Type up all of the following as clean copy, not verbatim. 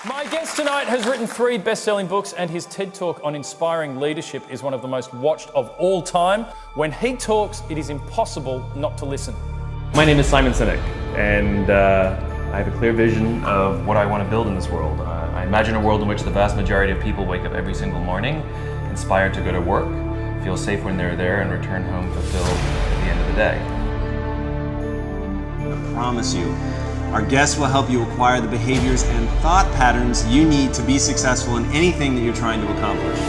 My guest tonight has written 3 best-selling books, and his TED Talk on inspiring leadership is one of the most watched of all time. When he talks, it is impossible not to listen. My name is Simon Sinek, and I have a clear vision of what I want to build in this world. I imagine a world in which the vast majority of people wake up every single morning inspired to go to work, feel safe when they're there, and return home fulfilled at the end of the day. I promise you, our guests will help you acquire the behaviors and thought patterns you need to be successful in anything that you're trying to accomplish.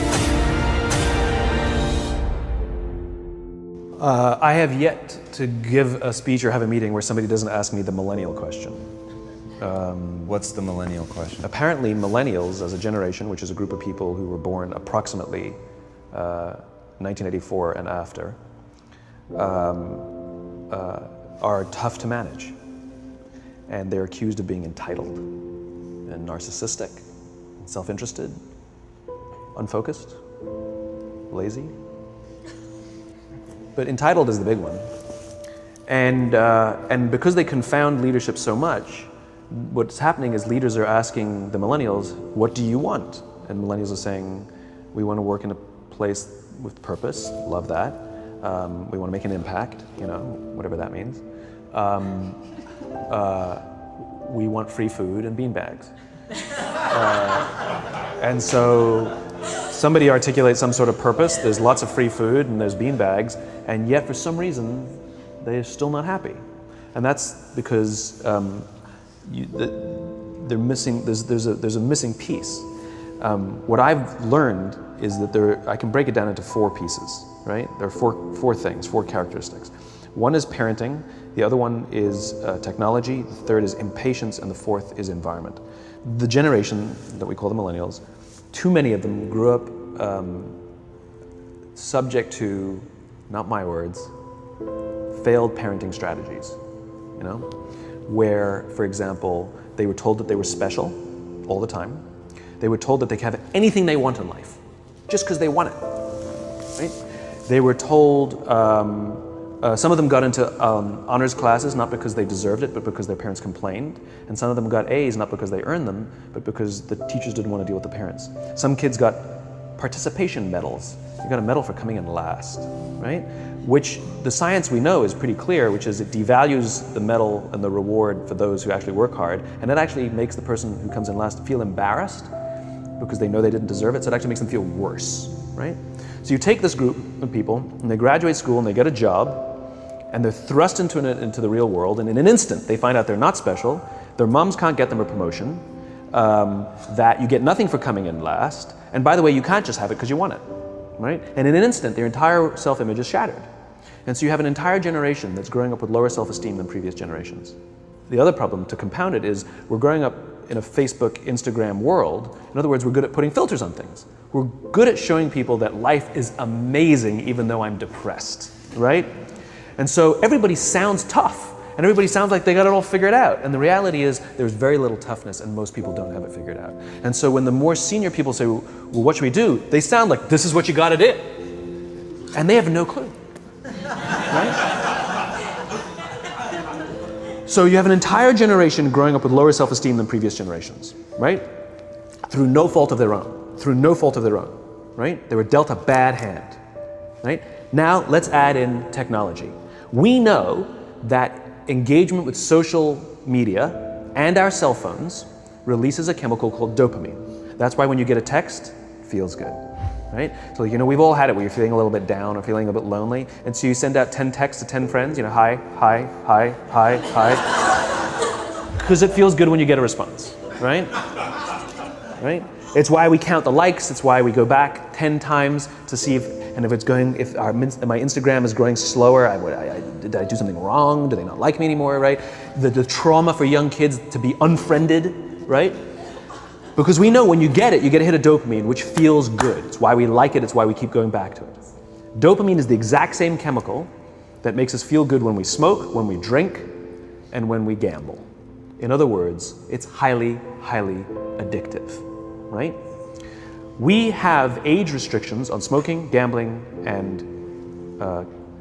I have yet to give a speech or have a meeting where somebody doesn't ask me the millennial question. What's the millennial question? Apparently millennials as a generation, which is a group of people who were born approximately 1984 and after, are tough to manage. And they're accused of being entitled and narcissistic, self-interested, unfocused, lazy. But entitled is the big one. And because they confound leadership so much, what's happening is leaders are asking the millennials, what do you want? And millennials are saying, we want to work in a place with purpose, love that. We want to make an impact, whatever that means. We want free food and beanbags. And so somebody articulates some sort of purpose, there's lots of free food and there's beanbags, and yet for some reason they're still not happy. And that's because they're missing, there's a missing piece. What I've learned is that I can break it down into 4 pieces, right? There are four things, 4 characteristics. One is parenting, the other one is technology, the third is impatience, and the fourth is environment. The generation that we call the millennials, too many of them grew up subject to, not my words, failed parenting strategies, where, for example, they were told that they were special all the time. They were told that they could have anything they want in life, just because they want it, right? They were told, some of them got into honors classes, not because they deserved it, but because their parents complained. And some of them got A's, not because they earned them, but because the teachers didn't want to deal with the parents. Some kids got participation medals. You got a medal for coming in last, right? Which the science we know is pretty clear, which is it devalues the medal and the reward for those who actually work hard. And it actually makes the person who comes in last feel embarrassed because they know they didn't deserve it. So it actually makes them feel worse, right? So you take this group of people and they graduate school and they get a job, and they're thrust into the real world, and in an instant they find out they're not special, their moms can't get them a promotion, that you get nothing for coming in last, and by the way, you can't just have it because you want it, right? And in an instant, their entire self-image is shattered. And so you have an entire generation that's growing up with lower self-esteem than previous generations. The other problem, to compound it, is we're growing up in a Facebook, Instagram world. In other words, we're good at putting filters on things. We're good at showing people that life is amazing even though I'm depressed, right? And so everybody sounds tough, and everybody sounds like they got it all figured out. And the reality is there's very little toughness, and most people don't have it figured out. And so when the more senior people say, well, what should we do? They sound like, this is what you gotta do. And they have no clue, right? So you have an entire generation growing up with lower self-esteem than previous generations, right? Through no fault of their own, right? They were dealt a bad hand, right? Now let's add in technology. We know that engagement with social media and our cell phones releases a chemical called dopamine. That's why when you get a text, it feels good, right? So we've all had it where you're feeling a little bit down or feeling a bit lonely, and so you send out 10 texts to 10 friends, hi, hi, hi, hi, hi, because it feels good when you get a response, right? Right? It's why we count the likes, it's why we go back 10 times to see if my Instagram is growing slower, did I do something wrong? Do they not like me anymore, right? The trauma for young kids to be unfriended, right? Because we know when you get a hit of dopamine, which feels good. It's why we like it, it's why we keep going back to it. Dopamine is the exact same chemical that makes us feel good when we smoke, when we drink, and when we gamble. In other words, it's highly, highly addictive, right? We have age restrictions on smoking, gambling, and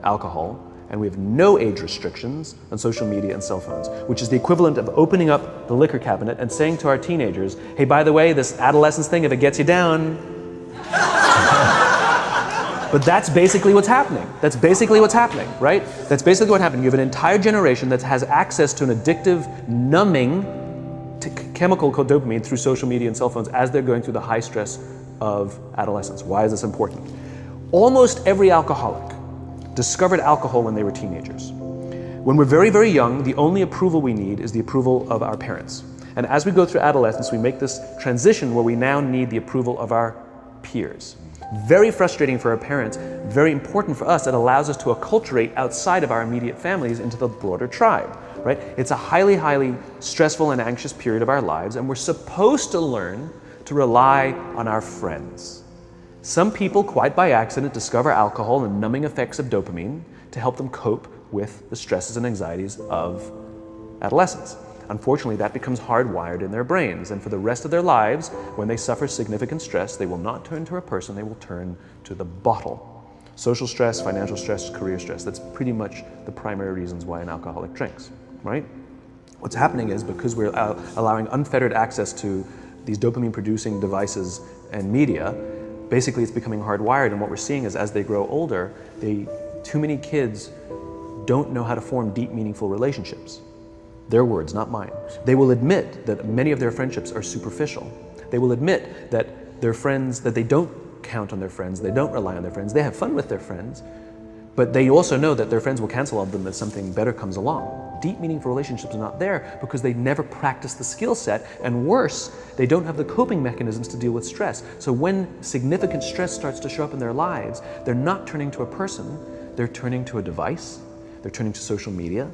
alcohol, and we have no age restrictions on social media and cell phones, which is the equivalent of opening up the liquor cabinet and saying to our teenagers, hey, by the way, this adolescence thing, if it gets you down. But that's basically what's happening. That's basically what's happening, right? That's basically what happened. You have an entire generation that has access to an addictive, numbing chemical called dopamine through social media and cell phones as they're going through the high stress of adolescence. Why is this important? Almost every alcoholic discovered alcohol when they were teenagers. When we're very, very young, the only approval we need is the approval of our parents. And as we go through adolescence, we make this transition where we now need the approval of our peers. Very frustrating for our parents, very important for us. It allows us to acculturate outside of our immediate families into the broader tribe, right? It's a highly, highly stressful and anxious period of our lives, and we're supposed to learn to rely on our friends. Some people, quite by accident, discover alcohol and numbing effects of dopamine to help them cope with the stresses and anxieties of adolescence. Unfortunately, that becomes hardwired in their brains, and for the rest of their lives, when they suffer significant stress, they will not turn to a person, they will turn to the bottle. Social stress, financial stress, career stress, that's pretty much the primary reasons why an alcoholic drinks, right? What's happening is because we're allowing unfettered access to these dopamine-producing devices and media, basically it's becoming hardwired, and what we're seeing is as they grow older, too many kids don't know how to form deep, meaningful relationships. Their words, not mine. They will admit that many of their friendships are superficial. They will admit that their friends, that they don't count on their friends, they don't rely on their friends, they have fun with their friends, but they also know that their friends will cancel on them if something better comes along. Deep, meaningful relationships are not there because they never practice the skill set, and worse, they don't have the coping mechanisms to deal with stress. So when significant stress starts to show up in their lives, they're not turning to a person, they're turning to a device, they're turning to social media,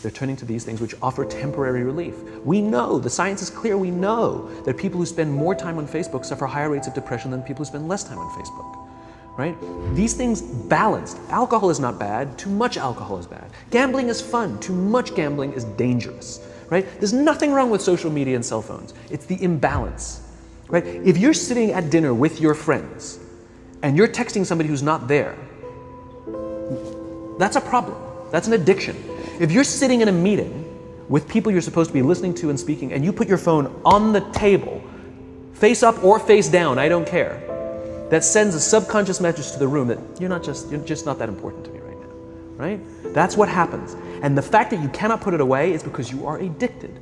they're turning to these things which offer temporary relief. We know, the science is clear, we know that people who spend more time on Facebook suffer higher rates of depression than people who spend less time on Facebook, right? These things balanced. Alcohol is not bad, too much alcohol is bad. Gambling is fun, too much gambling is dangerous, right? There's nothing wrong with social media and cell phones. It's the imbalance, right? If you're sitting at dinner with your friends and you're texting somebody who's not there, that's a problem. That's an addiction. If you're sitting in a meeting with people you're supposed to be listening to and speaking, and you put your phone on the table, face up or face down, I don't care, that sends a subconscious message to the room that you're just not that important to me right now, right? That's what happens. And the fact that you cannot put it away is because you are addicted,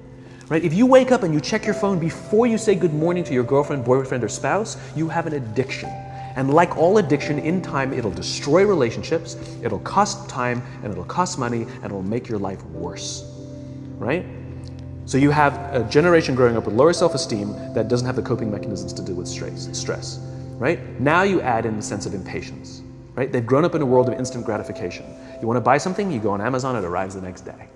right? If you wake up and you check your phone before you say good morning to your girlfriend, boyfriend, or spouse, you have an addiction. And like all addiction, in time, it'll destroy relationships, it'll cost time, and it'll cost money, and it'll make your life worse, right? So you have a generation growing up with lower self-esteem that doesn't have the coping mechanisms to deal with stress, right? Now you add in the sense of impatience, right? They've grown up in a world of instant gratification. You want to buy something, you go on Amazon, it arrives the next day.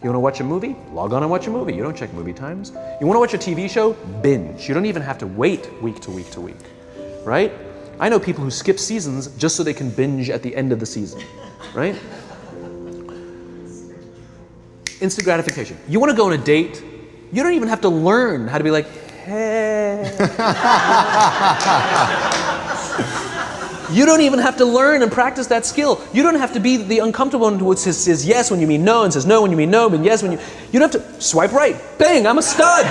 You want to watch a movie? Log on and watch a movie. You don't check movie times. You want to watch a TV show? Binge. You don't even have to wait week to week to week, right? I know people who skip seasons just so they can binge at the end of the season, right? Instant gratification. You want to go on a date, you don't even have to learn how to be like, hey. You don't even have to learn and practice that skill. You don't have to be the uncomfortable one who says yes when you mean no, and says no when you mean no, and yes when you don't have to swipe right. Bang, I'm a stud.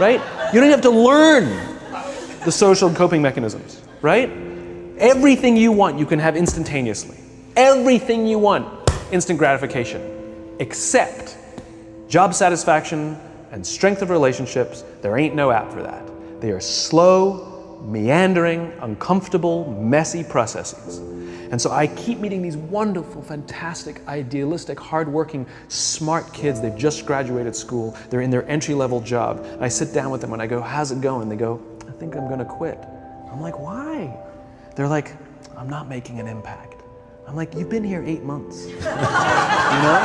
Right? You don't have to learn the social coping mechanisms, right? Everything you want, you can have instantaneously. Everything you want, instant gratification, except job satisfaction and strength of relationships. There ain't no app for that. They are slow, meandering, uncomfortable, messy processes. And so I keep meeting these wonderful, fantastic, idealistic, hardworking, smart kids. They've just graduated school. They're in their entry-level job. And I sit down with them and I go, how's it going? They go, I think I'm gonna quit. I'm like, why? They're like, I'm not making an impact. I'm like, you've been here 8 months. You know?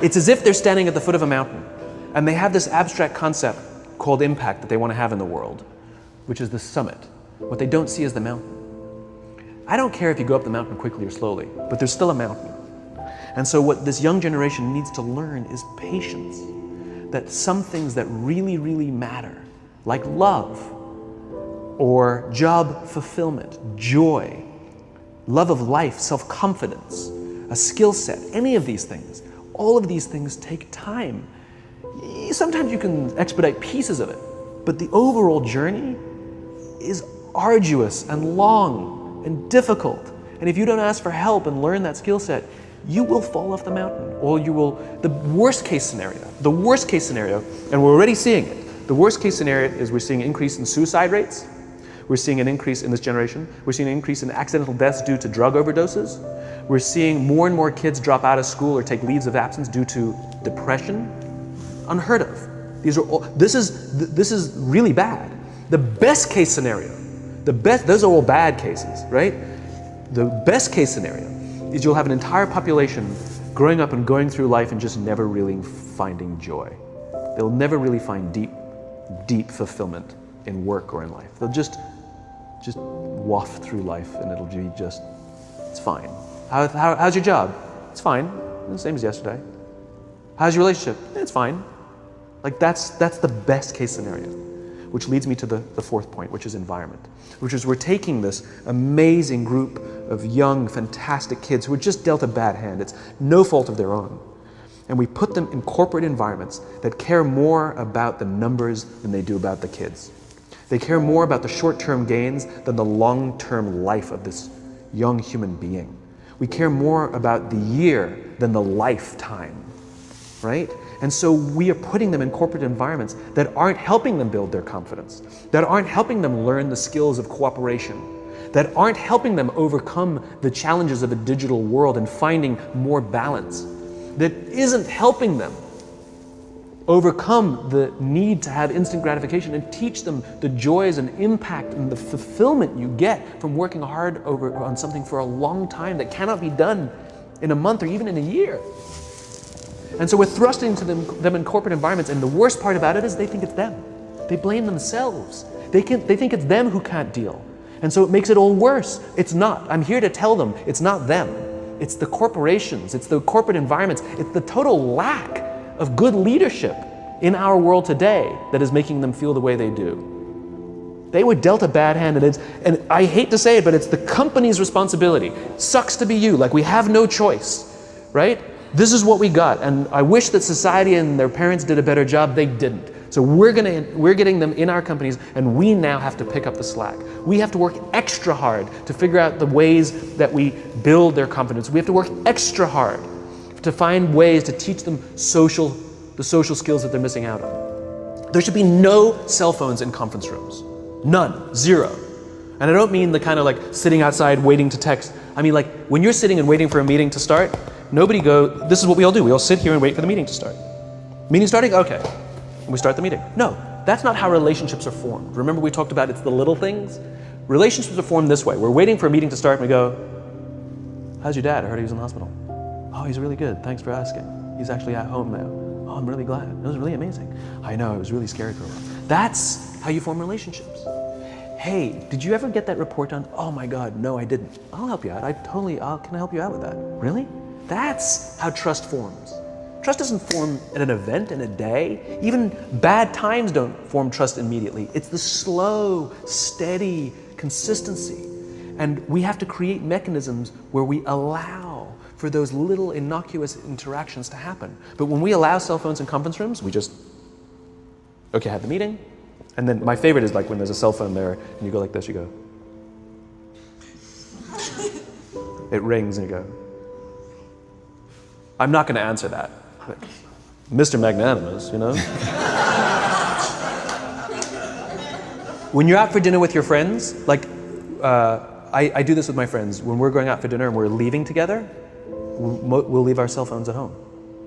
It's as if they're standing at the foot of a mountain and they have this abstract concept called impact that they want to have in the world, which is the summit. What they don't see is the mountain. I don't care if you go up the mountain quickly or slowly, but there's still a mountain. And so what this young generation needs to learn is patience. That some things that really, really matter, like love, or job fulfillment, joy, love of life, self-confidence, a skill set, any of these things. All of these things take time. Sometimes you can expedite pieces of it, but the overall journey is arduous and long and difficult. And if you don't ask for help and learn that skill set, you will fall off the mountain, or you will, the worst case scenario, and we're already seeing it. The worst case scenario is we're seeing an increase in suicide rates. We're seeing an increase in this generation. We're seeing an increase in accidental deaths due to drug overdoses. We're seeing more and more kids drop out of school or take leaves of absence due to depression. Unheard of. This is really bad. The best case scenario, those are all bad cases, right? The best case scenario is you'll have an entire population growing up and going through life and just never really finding joy. They'll never really find deep fulfillment in work or in life. They'll just waft through life and it'll be just, it's fine. How's your job? It's fine, the same as yesterday. How's your relationship? It's fine. Like that's the best case scenario, which leads me to the fourth point, which is environment, which is we're taking this amazing group of young, fantastic kids who are just dealt a bad hand. It's no fault of their own. And we put them in corporate environments that care more about the numbers than they do about the kids. They care more about the short-term gains than the long-term life of this young human being. We care more about the year than the lifetime, right? And so we are putting them in corporate environments that aren't helping them build their confidence, that aren't helping them learn the skills of cooperation, that aren't helping them overcome the challenges of a digital world and finding more balance, that isn't helping them overcome the need to have instant gratification and teach them the joys and impact and the fulfillment you get from working hard on something for a long time that cannot be done in a month or even in a year. And so we're thrusting to them in corporate environments, and the worst part about it is they think it's them. They blame themselves. They think it's them who can't deal. And so it makes it all worse. It's not. I'm here to tell them it's not them. It's the corporations, it's the corporate environments, it's the total lack of good leadership in our world today that is making them feel the way they do. They were dealt a bad hand, and I hate to say it, but it's the company's responsibility. Sucks to be you, like we have no choice, right? This is what we got, and I wish that society and their parents did a better job. They didn't. So we're getting them in our companies, and we now have to pick up the slack. We have to work extra hard to figure out the ways that we build their confidence. We have to work extra hard to find ways to teach them the social skills that they're missing out on. There should be no cell phones in conference rooms. None. Zero. And I don't mean the kind of like sitting outside waiting to text. I mean like when you're sitting and waiting for a meeting to start, this is what we all do. We all sit here and wait for the meeting to start. Meeting starting? Okay. And we start the meeting. No, that's not how relationships are formed. Remember we talked about it's the little things? Relationships are formed this way. We're waiting for a meeting to start and we go, how's your dad? I heard he was in the hospital. Oh, he's really good. Thanks for asking. He's actually at home now. Oh, I'm really glad. It was really amazing. I know, it was really scary for a while. That's how you form relationships. Hey, did you ever get that report done? Oh my God, no, I didn't. I'll help you out. Can I help you out with that? Really? That's how trust forms. Trust doesn't form at an event in a day. Even bad times don't form trust immediately. It's the slow, steady consistency. And we have to create mechanisms where we allow for those little innocuous interactions to happen. But when we allow cell phones in conference rooms, we just, okay, have the meeting. And then my favorite is like when there's a cell phone there and you go like this, you go. It rings and you go. I'm not going to answer that. But Mr. Magnanimous, you know? When you're out for dinner with your friends, like I do this with my friends. When we're going out for dinner and we're leaving together, we'll leave our cell phones at home.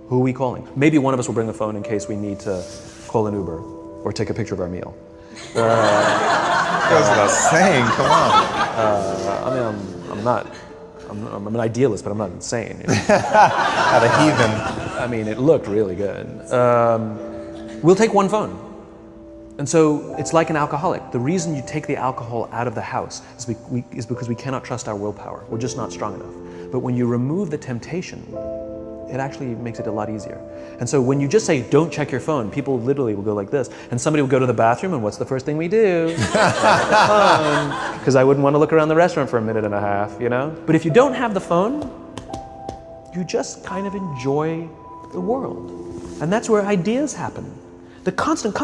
Who are we calling? Maybe one of us will bring a phone in case we need to call an Uber or take a picture of our meal. Goes without saying, come on. I'm an idealist, but I'm not insane. You know? At a heathen. I mean, it looked really good. We'll take one phone. And so it's like an alcoholic. The reason you take the alcohol out of the house is because we cannot trust our willpower. We're just not strong enough. But when you remove the temptation, it actually makes it a lot easier. And so when you just say, don't check your phone, people literally will go like this. And somebody will go to the bathroom, and what's the first thing we do? Because I wouldn't want to look around the restaurant for a minute and a half, you know? But if you don't have the phone, you just kind of enjoy the world. And that's where ideas happen. The constant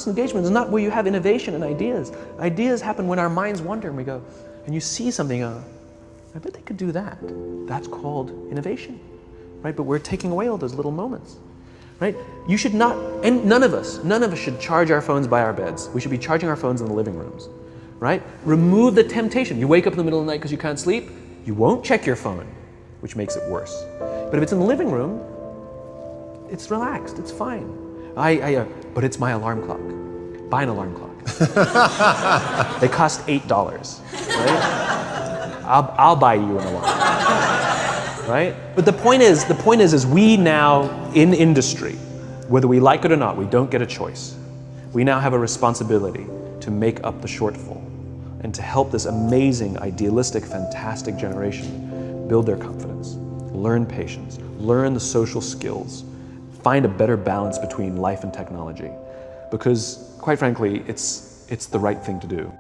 engagement is not where you have innovation and ideas. Ideas happen when our minds wander and we go, and you see something, I bet they could do that. That's called innovation, right? But we're taking away all those little moments, right? You should not, and none of us should charge our phones by our beds. We should be charging our phones in the living rooms, right? Remove the temptation. You wake up in the middle of the night because you can't sleep, you won't check your phone, which makes it worse. But if it's in the living room, it's relaxed, it's fine. But it's my alarm clock. Buy an alarm clock. They cost $8, right? I'll buy you an alarm, right? But the point is we now in industry, whether we like it or not, we don't get a choice. We now have a responsibility to make up the shortfall and to help this amazing, idealistic, fantastic generation build their confidence, learn patience, learn the social skills, find a better balance between life and technology. Because, quite frankly, it's the right thing to do.